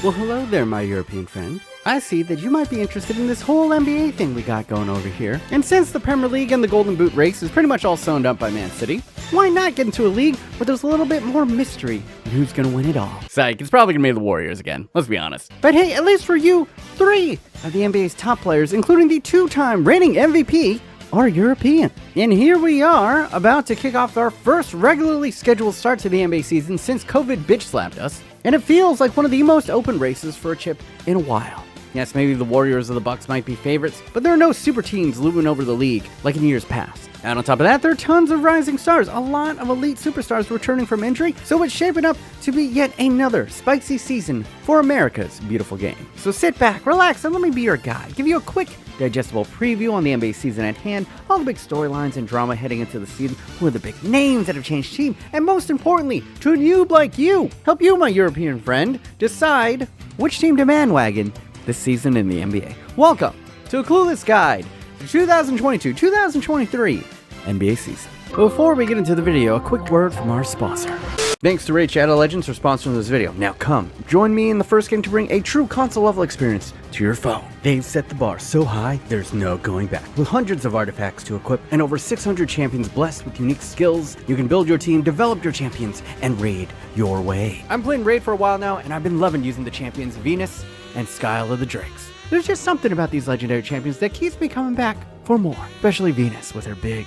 Well, hello there, my European friend. I see that you might be interested in this whole NBA thing we got going over here. And since the Premier League and the Golden Boot race is pretty much all sewn up by Man City, why not get into a league where there's a little bit more mystery on who's gonna win it all? Psych, it's probably gonna be the Warriors again, let's be honest. But hey, at least for you, 3 of the NBA's top players, including the 2-time reigning MVP, are European. And here we are, about to kick off our first regularly scheduled start to the NBA season since COVID bitch slapped us. And it feels like one of the most open races for a chip in a while. Yes, maybe the Warriors or the Bucks might be favorites, but there are no super teams looming over the league like in years past. And on top of that, there are tons of rising stars, a lot of elite superstars returning from injury, so it's shaping up to be yet another spicy season for America's beautiful game. So sit back, relax, and let me be your guide, give you a quick, digestible preview on the NBA season at hand, all the big storylines and drama heading into the season, who are the big names that have changed team, and most importantly, to a noob like you, help you, my European friend, decide which team to bandwagon this season in the NBA. Welcome to a Clueless guide to 2022-2023 NBA season. Before we get into the video, a quick word from our sponsor. Thanks to Raid Shadow Legends for sponsoring this video. Now come, join me in the first game to bring a true console level experience to your phone. They've set the bar so high, there's no going back. With hundreds of artifacts to equip and over 600 champions blessed with unique skills, you can build your team, develop your champions, and raid your way. I'm playing Raid for a while now, and I've been loving using the champions Venus and Skyle of the Drakes. There's just something about these legendary champions that keeps me coming back for more. Especially Venus with her big,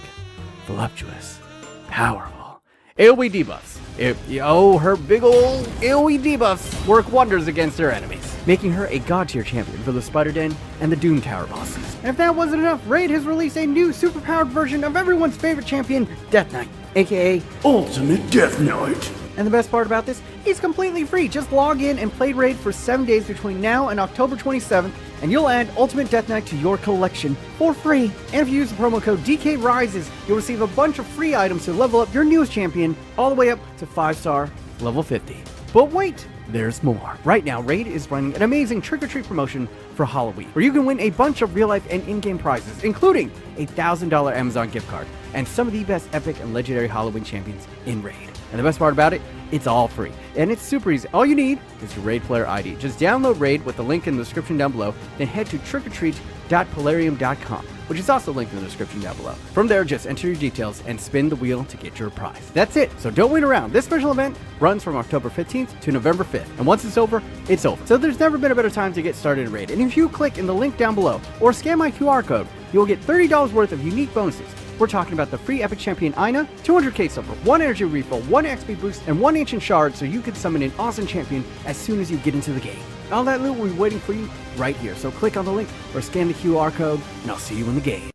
voluptuous, powerful AoE debuffs. Her big ol' AoE debuffs work wonders against her enemies, making her a god tier champion for the Spider Den and the Doom Tower bosses. And if that wasn't enough, Raid has released a new superpowered version of everyone's favorite champion, Death Knight, aka Ultimate Death Knight. And the best part about this, he's completely free. Just log in and play Raid for 7 days between now and October 27th, and you'll add Ultimate Death Knight to your collection for free. And if you use the promo code DKRISES, you'll receive a bunch of free items to level up your newest champion all the way up to 5-star level 50. But wait, there's more. Right now, Raid is running an amazing trick-or-treat promotion for Halloween, where you can win a bunch of real-life and in-game prizes, including a $1,000 Amazon gift card, and some of the best epic and legendary Halloween champions in Raid. And the best part about it, it's all free. And it's super easy. All you need is your Raid player ID. Just download Raid with the link in the description down below, then head to trickortreat.polarium.com, which is also linked in the description down below. From there, just enter your details and spin the wheel to get your prize. That's it. So don't wait around. This special event runs from October 15th to November 5th. And once it's over, it's over. So there's never been a better time to get started in Raid. And if you click in the link down below or scan my QR code, you'll get $30 worth of unique bonuses. We're talking about the free epic champion Ina, 200k silver, 1 energy refill, 1 XP boost, and 1 ancient shard so you can summon an awesome champion as soon as you get into the game. All that loot will be waiting for you right here, so click on the link or scan the QR code, and I'll see you in the game.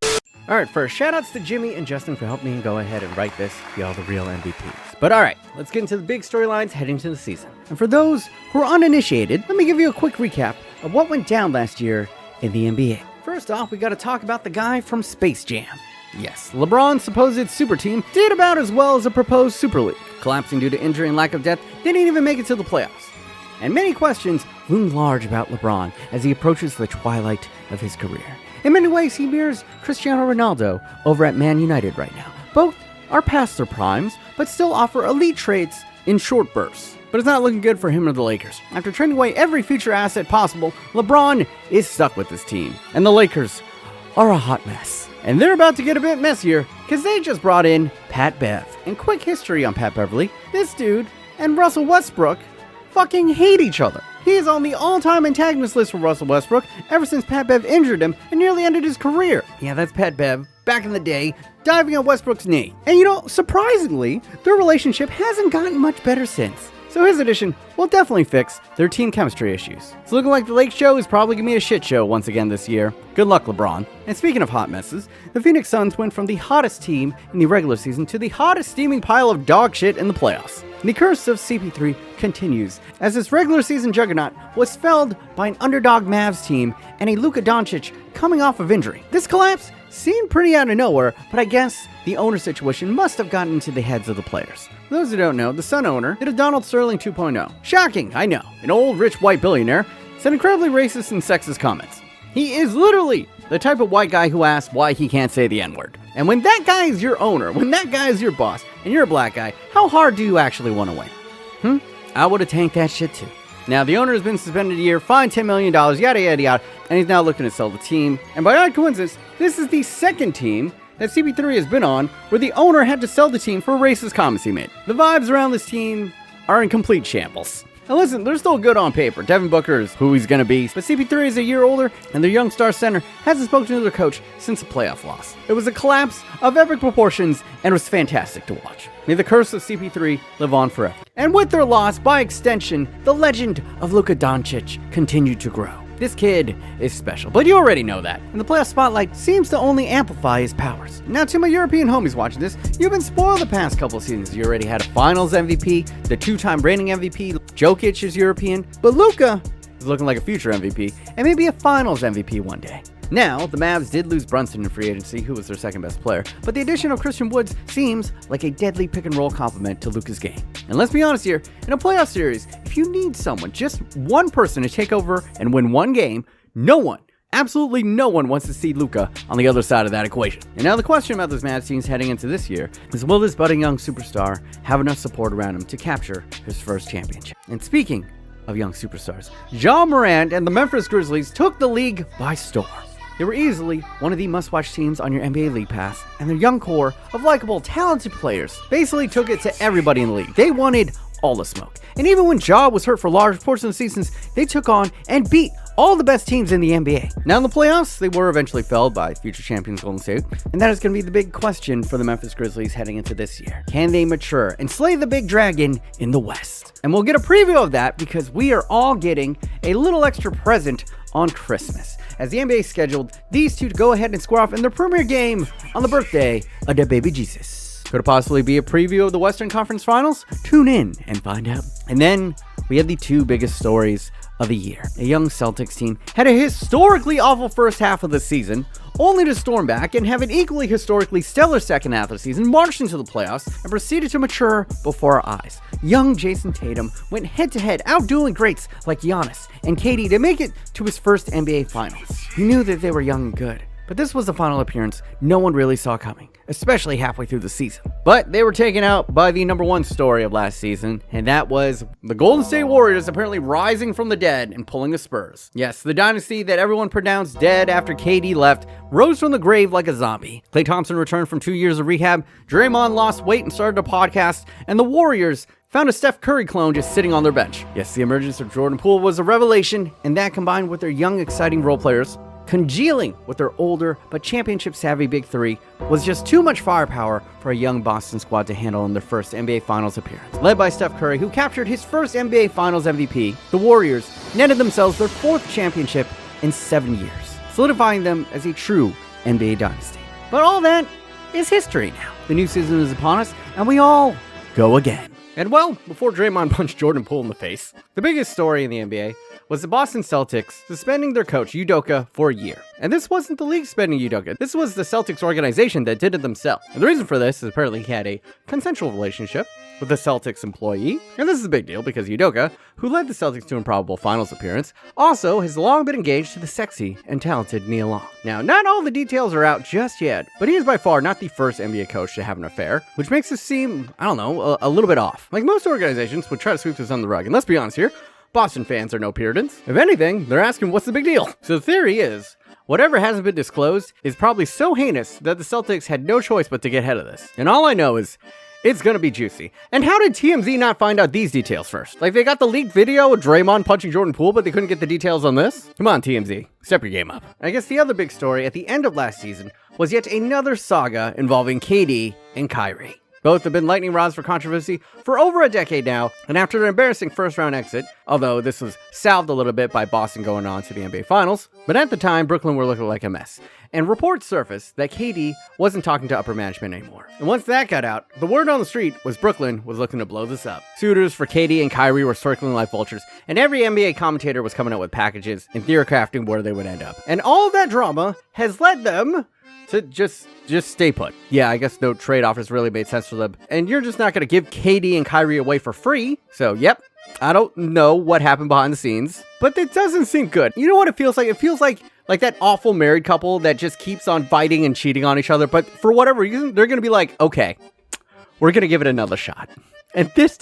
Alright, first, shoutouts to Jimmy and Justin for helping me go ahead and write this, be all the real MVPs. But alright, let's get into the big storylines heading into the season. And for those who are uninitiated, let me give you a quick recap of what went down last year in the NBA. First off, we gotta talk about the guy from Space Jam. Yes, LeBron's supposed super team did about as well as a proposed Super League. Collapsing due to injury and lack of depth, didn't even make it to the playoffs. And many questions loom large about LeBron as he approaches the twilight of his career. In many ways, he mirrors Cristiano Ronaldo over at Man United right now. Both are past their primes, but still offer elite traits in short bursts. But it's not looking good for him or the Lakers. After trading away every future asset possible, LeBron is stuck with this team. And the Lakers are a hot mess. And they're about to get a bit messier, because they just brought in Pat Bev. And quick history on Pat Beverly, this dude and Russell Westbrook fucking hate each other. He is on the all-time antagonist list for Russell Westbrook ever since Pat Bev injured him and nearly ended his career. Yeah, that's Pat Bev, back in the day, diving on Westbrook's knee. And you know, surprisingly, their relationship hasn't gotten much better since. So his addition will definitely fix their team chemistry issues. It's looking like the Lake Show is probably going to be a shit show once again this year. Good luck, LeBron. And speaking of hot messes, the Phoenix Suns went from the hottest team in the regular season to the hottest steaming pile of dog shit in the playoffs. And the curse of CP3 continues, as this regular season juggernaut was felled by an underdog Mavs team and a Luka Doncic coming off of injury. This collapse seemed pretty out of nowhere, but I guess the owner situation must have gotten into the heads of the players. For those who don't know, the Sun owner did a Donald Sterling 2.0. Shocking, I know. An old rich white billionaire said incredibly racist and sexist comments. He is literally the type of white guy who asks why he can't say the N-word. And when that guy is your owner, when that guy is your boss, and you're a black guy, how hard do you actually want to win? I would have tanked that shit too. Now, the owner has been suspended a year, fined $10 million, yada, yada, yada, and he's now looking to sell the team. And by odd coincidence, this is the second team that CP3 has been on where the owner had to sell the team for racist comments he made. The vibes around this team are in complete shambles. Now listen, they're still good on paper. Devin Booker is who he's going to be, but CP3 is a year older, and their young star center hasn't spoken to their coach since a playoff loss. It was a collapse of epic proportions, and it was fantastic to watch. May the curse of CP3 live on forever. And with their loss, by extension, the legend of Luka Doncic continued to grow. This kid is special, but you already know that. And the playoff spotlight seems to only amplify his powers. Now, to my European homies watching this, you've been spoiled the past couple of seasons. You already had a finals MVP, the two-time reigning MVP, Jokic is European, but Luka is looking like a future MVP, and maybe a finals MVP one day. Now, the Mavs did lose Brunson in free agency, who was their second best player, but the addition of Christian Woods seems like a deadly pick-and-roll complement to Luka's game. And let's be honest here, in a playoff series, if you need someone, just one person to take over and win one game, no one, absolutely no one wants to see Luka on the other side of that equation. And now the question about this Mavs team heading into this year is, will this budding young superstar have enough support around him to capture his first championship? And speaking of young superstars, Ja Morant and the Memphis Grizzlies took the league by storm. They were easily one of the must-watch teams on your NBA League Pass, and their young core of likable, talented players basically took it to everybody in the league. They wanted all the smoke. And even when Ja was hurt for large portions of the seasons, they took on and beat all the best teams in the NBA. Now in the playoffs, they were eventually felled by future champions Golden State, and that is going to be the big question for the Memphis Grizzlies heading into this year. Can they mature and slay the big dragon in the West? And we'll get a preview of that because we are all getting a little extra present on Christmas, as the NBA scheduled these two to go ahead and square off in their premier game on the birthday of their baby Jesus. Could it possibly be a preview of the Western Conference Finals? Tune in and find out. And then we have the two biggest stories of the year. A young Celtics team had a historically awful first half of the season, only to storm back and have an equally historically stellar second half of the season, marched into the playoffs, and proceeded to mature before our eyes. Young Jason Tatum went head-to-head, outdueling greats like Giannis and KD to make it to his first NBA Finals. We knew that they were young and good, but this was the final appearance no one really saw coming, especially halfway through the season. But they were taken out by the number one story of last season, and that was the Golden State Warriors apparently rising from the dead and pulling the Spurs. Yes, the dynasty that everyone pronounced dead after KD left rose from the grave like a zombie. Klay Thompson returned from 2 years of rehab, Draymond lost weight and started a podcast, and the Warriors found a Steph Curry clone just sitting on their bench. Yes, the emergence of Jordan Poole was a revelation, and that combined with their young, exciting role players, congealing with their older but championship-savvy Big Three, was just too much firepower for a young Boston squad to handle in their first NBA Finals appearance. Led by Steph Curry, who captured his first NBA Finals MVP, the Warriors netted themselves their fourth championship in 7 years, solidifying them as a true NBA dynasty. But all that is history now. The new season is upon us, and we all go again. And well, before Draymond punched Jordan Poole in the face, the biggest story in the NBA was the Boston Celtics suspending their coach, Udoka, for a year. And this wasn't the league suspending Udoka. This was the Celtics organization that did it themselves. And the reason for this is apparently he had a consensual relationship with a Celtics employee. And this is a big deal because Udoka, who led the Celtics to an improbable finals appearance, also has long been engaged to the sexy and talented Nia Long. Now, not all the details are out just yet, but he is by far not the first NBA coach to have an affair, which makes this seem, I don't know, a little bit off. Like most organizations would try to sweep this under the rug. And let's be honest here, Boston fans are no Puritans. If anything, they're asking what's the big deal? So the theory is, whatever hasn't been disclosed is probably so heinous that the Celtics had no choice but to get ahead of this. And all I know is, it's gonna be juicy. And how did TMZ not find out these details first? Like, they got the leaked video of Draymond punching Jordan Poole, but they couldn't get the details on this? Come on, TMZ. Step your game up. I guess the other big story at the end of last season was yet another saga involving KD and Kyrie. Both have been lightning rods for controversy for over a decade now, and after their embarrassing first-round exit, although this was salved a little bit by Boston going on to the NBA Finals, but at the time, Brooklyn were looking like a mess. And reports surfaced that KD wasn't talking to upper management anymore. And once that got out, the word on the street was Brooklyn was looking to blow this up. Suitors for KD and Kyrie were circling like vultures, and every NBA commentator was coming out with packages and theory crafting where they would end up. And all of that drama has led them to just stay put. Yeah, I guess no trade offers really made sense for them. And you're just not going to give KD and Kyrie away for free. So, yep, I don't know what happened behind the scenes, but it doesn't seem good. You know what it feels like? It feels like that awful married couple that just keeps on fighting and cheating on each other. But for whatever reason, they're going to be like, okay, we're going to give it another shot. And this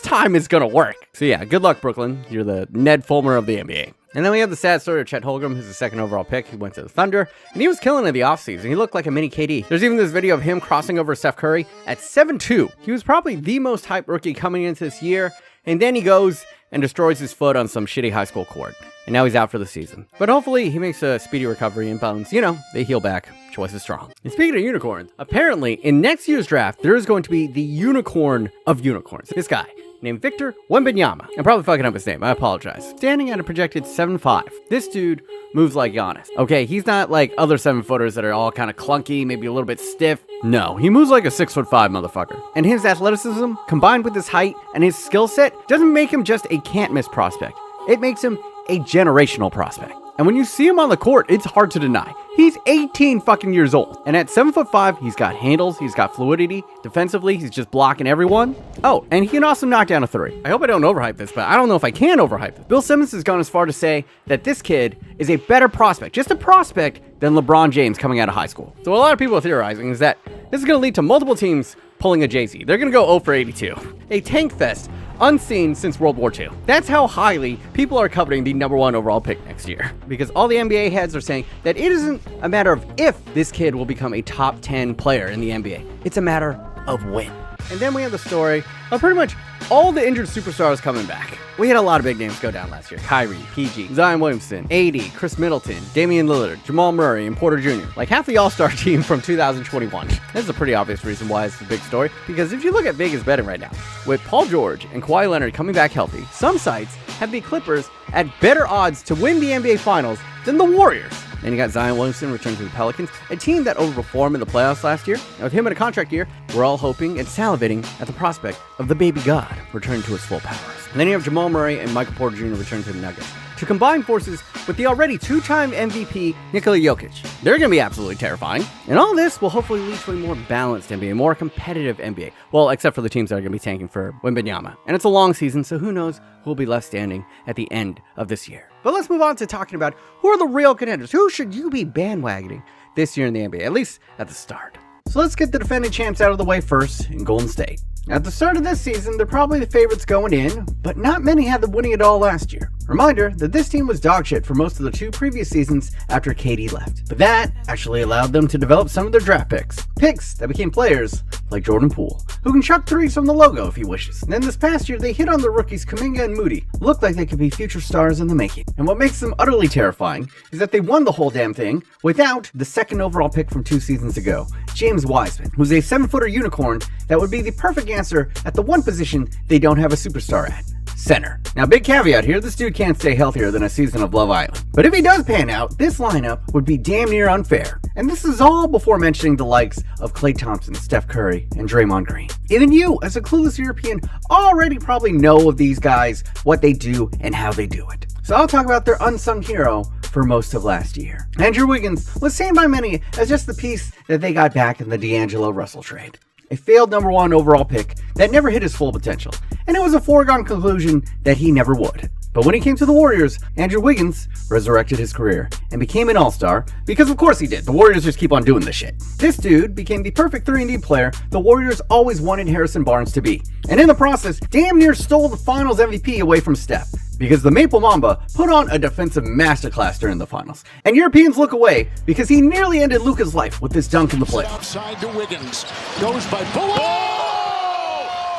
time is gonna work. So yeah, good luck, Brooklyn. You're the Ned Fulmer of the NBA. And then we have the sad story of Chet Holmgren, who's the second overall pick. He went to the Thunder, and he was killing in the offseason. He looked like a mini KD. There's even this video of him crossing over Steph Curry at 7'2". He was probably the most hyped rookie coming into this year, and then he goes and destroys his foot on some shitty high school court. And now he's out for the season. But hopefully he makes a speedy recovery and bones, they heal back. Choice is strong. And speaking of unicorns, apparently in next year's draft, there is going to be the unicorn of unicorns. This guy, named Victor Wembanyama. I'm probably fucking up his name. I apologize. Standing at a projected 7'5". This dude moves like Giannis. Okay, he's not like other 7-footers that are all kind of clunky, maybe a little bit stiff. No, he moves like a 6'5" motherfucker. And his athleticism, combined with his height and his skill set, doesn't make him just a can't-miss prospect. It makes him a generational prospect. And when you see him on the court, it's hard to deny. He's 18 fucking years old. And at 7'5", he's got handles, he's got fluidity. Defensively, he's just blocking everyone. Oh, and he can also knock down a three. I hope I don't overhype this, but I don't know if I can overhype this. Bill Simmons has gone as far to say that this kid is a better prospect, just a prospect, than LeBron James coming out of high school. So a lot of people are theorizing is that this is going to lead to multiple teams pulling a Jay-Z. They're going to go 0 for 82. A tank fest unseen since World War II. That's how highly people are coveting the #1 overall pick next year. Because all the NBA heads are saying that it isn't a matter of if this kid will become a top 10 player in the NBA. It's a matter of when. And then we have the story of pretty much all the injured superstars coming back. We had a lot of big names go down last year. Kyrie, PG, Zion Williamson, AD, Chris Middleton, Damian Lillard, Jamal Murray, and Porter Jr. Like half the All-Star team from 2021. This is a pretty obvious reason why it's a big story, because if you look at Vegas betting right now, with Paul George and Kawhi Leonard coming back healthy, some sites have the Clippers at better odds to win the NBA Finals than the Warriors. Then you got Zion Williamson returning to the Pelicans, a team that overperformed in the playoffs last year. And with him in a contract year, we're all hoping and salivating at the prospect of the baby god returning to his full powers. And then you have Jamal Murray and Michael Porter Jr. returning to the Nuggets to combine forces with the already two-time MVP Nikola Jokic. They're going to be absolutely terrifying. And all this will hopefully lead to a more balanced NBA, more competitive NBA. Well, except for the teams that are going to be tanking for Wembanyama. And it's a long season, so who knows who will be left standing at the end of this year. But let's move on to talking about who are the real contenders. Who should you be bandwagoning this year in the NBA, at least at the start? So let's get the defending champs out of the way first in Golden State. At the start of this season, they're probably the favorites going in, but not many had them winning it all last year. Reminder that this team was dog shit for most of the 2 previous seasons after KD left. But that actually allowed them to develop some of their draft picks. Picks that became players like Jordan Poole, who can chuck threes from the logo if he wishes. And then this past year, they hit on the rookies Kuminga and Moody. Looked like they could be future stars in the making. And what makes them utterly terrifying is that they won the whole damn thing without the second overall pick from 2 seasons ago, James Wiseman, who's a 7-footer unicorn that would be the perfect answer at the one position they don't have a superstar at. Center. Now, big caveat here, this dude can't stay healthier than a season of Love Island. But if he does pan out, this lineup would be damn near unfair. And this is all before mentioning the likes of Klay Thompson, Steph Curry, and Draymond Green. Even you, as a clueless European, already probably know of these guys, what they do, and how they do it. So I'll talk about their unsung hero for most of last year. Andrew Wiggins was seen by many as just the piece that they got back in the D'Angelo Russell trade. A failed #1 overall pick that never hit his full potential, and it was a foregone conclusion that he never would. But when he came to the Warriors, Andrew Wiggins resurrected his career and became an all-star, because of course he did. The Warriors just keep on doing this shit. This dude became the perfect 3-and-D player the Warriors always wanted Harrison Barnes to be, and in the process, damn near stole the Finals MVP away from Steph. Because the Maple Mamba put on a defensive masterclass during the finals. And Europeans look away because he nearly ended Luka's life with this dunk in the play. Outside to Wiggins. Goes by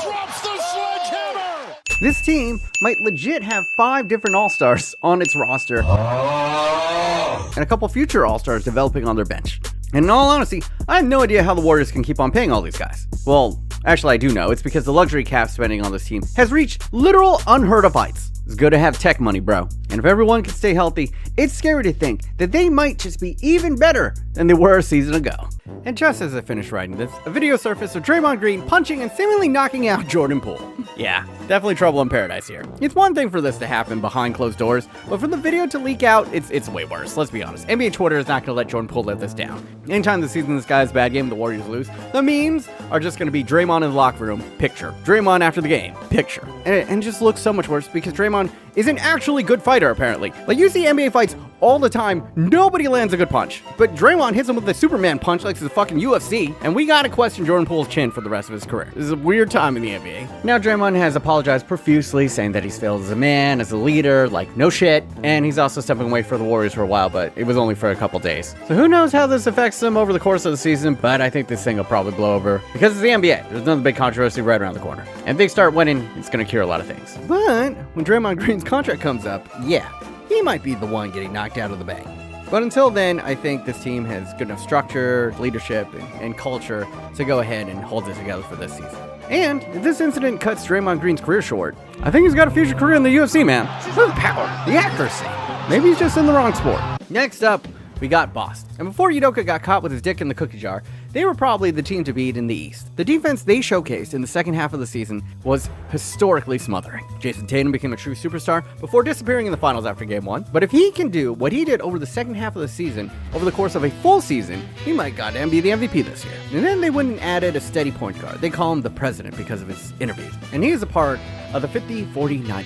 drops the sledgehammer! This team might legit have 5 different All-Stars on its roster. And a couple future All-Stars developing on their bench. And in all honesty, I have no idea how the Warriors can keep on paying all these guys. Well, actually I do know. It's because the luxury cap spending on this team has reached literal unheard of heights. It's good to have tech money, bro. And if everyone can stay healthy, it's scary to think that they might just be even better than they were a season ago. And just as I finished writing this, a video surfaced of Draymond Green punching and seemingly knocking out Jordan Poole. Yeah, definitely trouble in paradise here. It's one thing for this to happen behind closed doors, but for the video to leak out, it's way worse, let's be honest. NBA Twitter is not going to let Jordan Poole let this down. Anytime this season this guy has a bad game, the Warriors lose, the memes are just going to be Draymond in the locker room, picture. Draymond after the game, picture. And it just looks so much worse because Draymond is an actually good fighter, apparently. Like, you see NBA fights all the time, nobody lands a good punch. But Draymond hits him with the Superman punch like it's the fucking UFC, and we gotta question Jordan Poole's chin for the rest of his career. This is a weird time in the NBA. Now, Draymond has apologized profusely, saying that he's failed as a man, as a leader, like, no shit. And he's also stepping away for the Warriors for a while, but it was only for a couple days. So who knows how this affects him over the course of the season, but I think this thing will probably blow over. Because it's the NBA, there's another big controversy right around the corner. And if they start winning, it's gonna cure a lot of things. But when Draymond Green's contract comes up, yeah, he might be the one getting knocked out of the bank. But until then, I think this team has good enough structure, leadership, and culture to go ahead and hold it together for this season. And if this incident cuts Draymond Green's career short, I think he's got a future career in the UFC, man. The power, the accuracy. Maybe he's just in the wrong sport. Next up, we got Boston. And before Udoka got caught with his dick in the cookie jar, they were probably the team to beat in the East. The defense they showcased in the second half of the season was historically smothering. Jason Tatum became a true superstar before disappearing in the finals after Game 1. But if he can do what he did over the second half of the season, over the course of a full season, he might goddamn be the MVP this year. And then they went and added a steady point guard. They call him the president because of his interviews. And he is a part of the 50-40-90 club.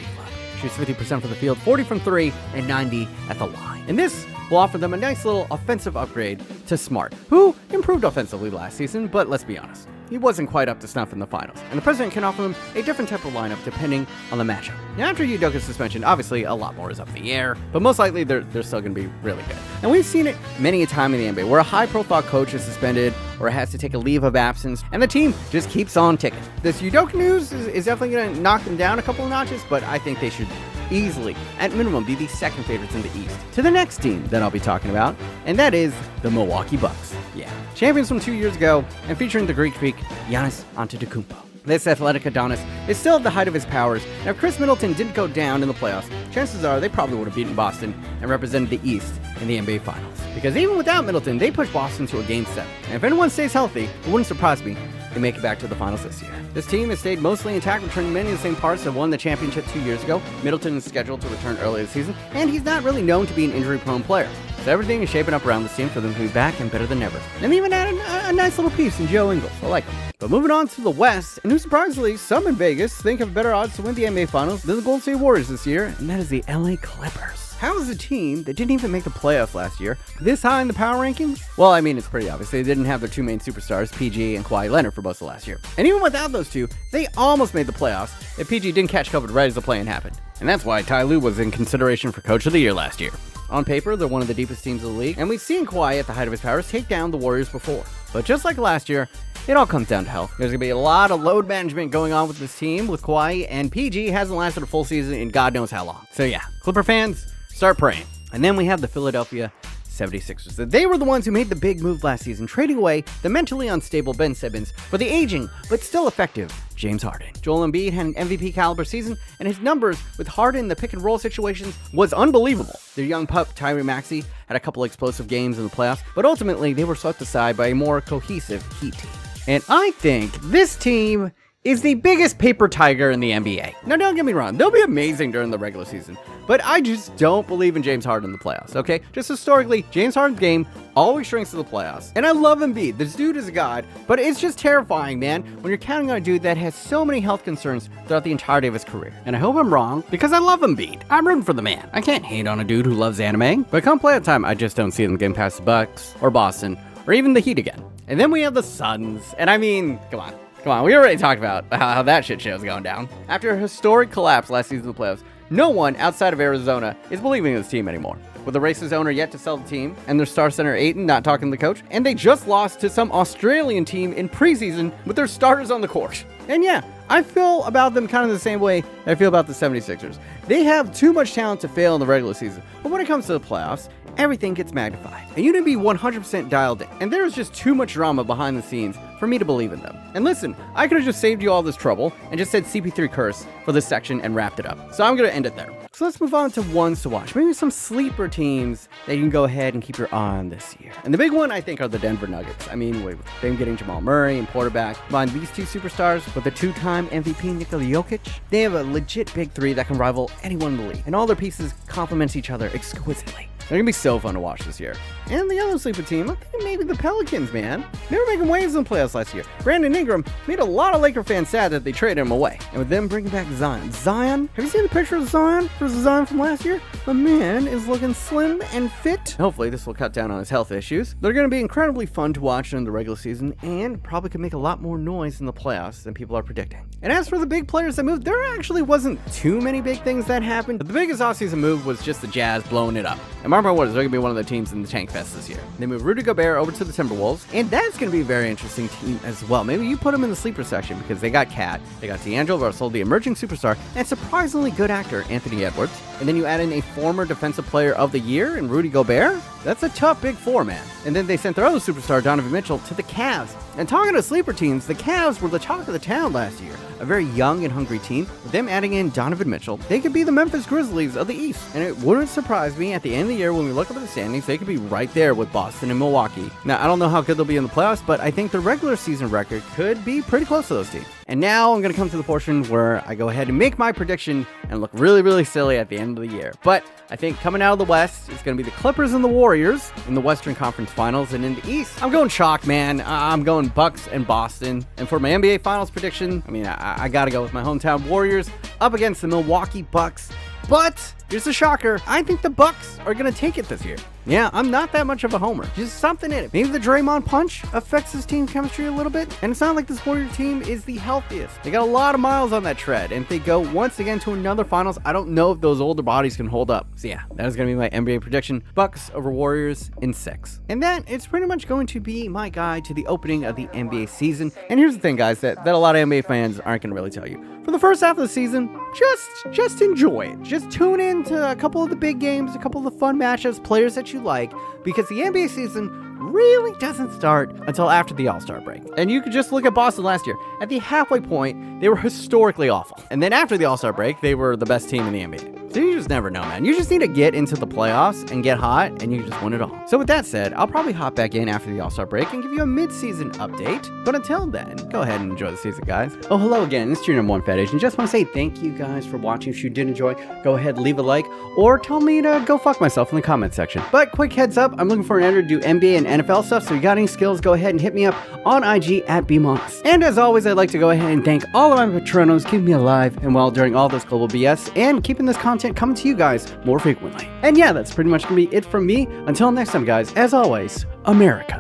Shoots 50% from the field, 40 from 3, and 90 at the line. And this will offer them a nice little offensive upgrade to Smart, who improved offensively last season, but let's be honest, he wasn't quite up to snuff in the finals, and the president can offer them a different type of lineup depending on the matchup. Now, after Udoka's suspension, obviously a lot more is up in the air, but most likely they're still going to be really good. And we've seen it many a time in the NBA where a high-profile coach is suspended or has to take a leave of absence, and the team just keeps on ticking. This Udoka news is definitely going to knock them down a couple of notches, but I think they should easily, at minimum, be the second favorites in the East. To the next team that I'll be talking about, and that is the Milwaukee Bucks. Yeah, champions from 2 years ago, and featuring the Greek freak, Giannis Antetokounmpo. This athletic Adonis is still at the height of his powers, and if Chris Middleton didn't go down in the playoffs, chances are they probably would have beaten Boston and represented the East in the NBA Finals. Because even without Middleton, they pushed Boston to a Game 7. And if anyone stays healthy, it wouldn't surprise me they make it back to the finals this year. This team has stayed mostly intact, returning many of the same parts that won the championship 2 years ago. Middleton is scheduled to return early this season, and he's not really known to be an injury-prone player. So everything is shaping up around this team for them to be back and better than ever. And they even added a nice little piece in Joe Ingles. I like him. But moving on to the West, and who surprisingly, some in Vegas think have better odds to win the NBA Finals than the Golden State Warriors this year, and that is the LA Clippers. How is a team that didn't even make the playoffs last year this high in the power rankings? Well, I mean, it's pretty obvious. They didn't have their two main superstars, PG and Kawhi Leonard, for most of last year. And even without those two, they almost made the playoffs if PG didn't catch COVID right as the play-in happened. And that's why Ty Lue was in consideration for Coach of the Year last year. On paper, they're one of the deepest teams in the league, and we've seen Kawhi at the height of his powers take down the Warriors before. But just like last year, it all comes down to health. There's going to be a lot of load management going on with this team with Kawhi, and PG hasn't lasted a full season in God knows how long. So yeah, Clipper fans, start praying. And then we have the Philadelphia 76ers. They were the ones who made the big move last season, trading away the mentally unstable Ben Simmons for the aging, but still effective, James Harden. Joel Embiid had an MVP caliber season, and his numbers with Harden in the pick and roll situations was unbelievable. Their young pup, Tyrese Maxey, had a couple explosive games in the playoffs, but ultimately they were swept aside by a more cohesive Heat team. And I think this team is the biggest paper tiger in the NBA. Now, don't get me wrong, they'll be amazing during the regular season, but I just don't believe in James Harden in the playoffs, okay? Just historically, James Harden's game always shrinks to the playoffs. And I love Embiid. This dude is a god, but it's just terrifying, man, when you're counting on a dude that has so many health concerns throughout the entirety of his career. And I hope I'm wrong, because I love Embiid. I'm rooting for the man. I can't hate on a dude who loves anime, but come playoff time, I just don't see them getting past the Bucks, or Boston, or even the Heat again. And then we have the Suns, and I mean, come on, we already talked about how that shit show is going down. After a historic collapse last season of the playoffs, no one outside of Arizona is believing in this team anymore. With the racist owner yet to sell the team, and their star center Ayton not talking to the coach, and they just lost to some Australian team in preseason with their starters on the court. And yeah, I feel about them kind of the same way I feel about the 76ers. They have too much talent to fail in the regular season, but when it comes to the playoffs, everything gets magnified. And you need to be 100% dialed in. And there is just too much drama behind the scenes for me to believe in them. And listen, I could have just saved you all this trouble and just said CP3 curse for this section and wrapped it up. So I'm going to end it there. So let's move on to ones to watch. Maybe some sleeper teams that you can go ahead and keep your eye on this year. And the big one, I think, are the Denver Nuggets. I mean, with them getting Jamal Murray and quarterback, combine these two superstars with the two-time MVP Nikola Jokic, they have a legit big three that can rival anyone in the league. And all their pieces complement each other exquisitely. They're gonna be so fun to watch this year. And the other sleeper team, I think maybe the Pelicans, man. They were making waves in the playoffs last year. Brandon Ingram made a lot of Laker fans sad that they traded him away. And with them bringing back Zion. Zion, have you seen the picture of Zion versus Zion from last year? The man is looking slim and fit. Hopefully this will cut down on his health issues. They're gonna be incredibly fun to watch in the regular season and probably could make a lot more noise in the playoffs than people are predicting. And as for the big players that moved, there actually wasn't too many big things that happened. But the biggest offseason move was just the Jazz blowing it up. And mark my words, they're gonna be one of the teams in the Tank Fest this year. They moved Rudy Gobert over to the Timberwolves, and that's gonna be a very interesting team as well. Maybe you put them in the sleeper section because they got Cat, they got D'Angelo Russell, the emerging superstar, and surprisingly good actor Anthony Edwards. And then you add in a former defensive player of the year in Rudy Gobert. That's a tough big four, man. And then they sent their other superstar, Donovan Mitchell, to the Cavs. And talking to sleeper teams, the Cavs were the talk of the town last year. A very young and hungry team. With them adding in Donovan Mitchell, they could be the Memphis Grizzlies of the East. And it wouldn't surprise me at the end of the year when we look up at the standings, they could be right there with Boston and Milwaukee. Now, I don't know how good they'll be in the playoffs, but I think the regular season record could be pretty close to those teams. And now I'm going to come to the portion where I go ahead and make my prediction and look really, really silly at the end of the year. But I think coming out of the West, it's going to be the Clippers and the Warriors in the Western Conference Finals. And in the East, I'm going chalk, man. I'm going Bucks and Boston. And for my NBA Finals prediction, I mean, I got to go with my hometown Warriors up against the Milwaukee Bucks. But here's the shocker. I think the Bucks are going to take it this year. Yeah, I'm not that much of a homer. Just something in it. Maybe the Draymond punch affects his team chemistry a little bit. And it's not like this Warrior team is the healthiest. They got a lot of miles on that tread. And if they go once again to another finals, I don't know if those older bodies can hold up. So yeah, that is going to be my NBA prediction. Bucks over Warriors in 6. And then it's pretty much going to be my guide to the opening of the NBA season. And here's the thing, guys, that a lot of NBA fans aren't going to really tell you. For the first half of the season, just enjoy it. Just tune in to a couple of the big games, a couple of the fun matchups, players that you like, because the NBA season really doesn't start until after the All-Star break. And you could just look at Boston last year. At the halfway point, they were historically awful. And then after the All-Star break, they were the best team in the NBA. So you just never know, man. You just need to get into the playoffs and get hot, and you just win it all. So with that said, I'll probably hop back in after the All-Star break and give you a mid-season update. But until then, go ahead and enjoy the season, guys. Oh, hello again. It's your number one Fat Asian. Just want to say thank you guys for watching. If you did enjoy, go ahead, leave a like, or tell me to go fuck myself in the comment section. But quick heads up, I'm looking for an editor to do NBA and NFL stuff, so if you got any skills, go ahead and hit me up on IG at BMOnus. And as always, I'd like to go ahead and thank all of my patronos keeping me alive and well during all this global BS and keeping this content coming to you guys more frequently. And yeah, that's pretty much gonna be it from me. Until next time, guys, as always, America.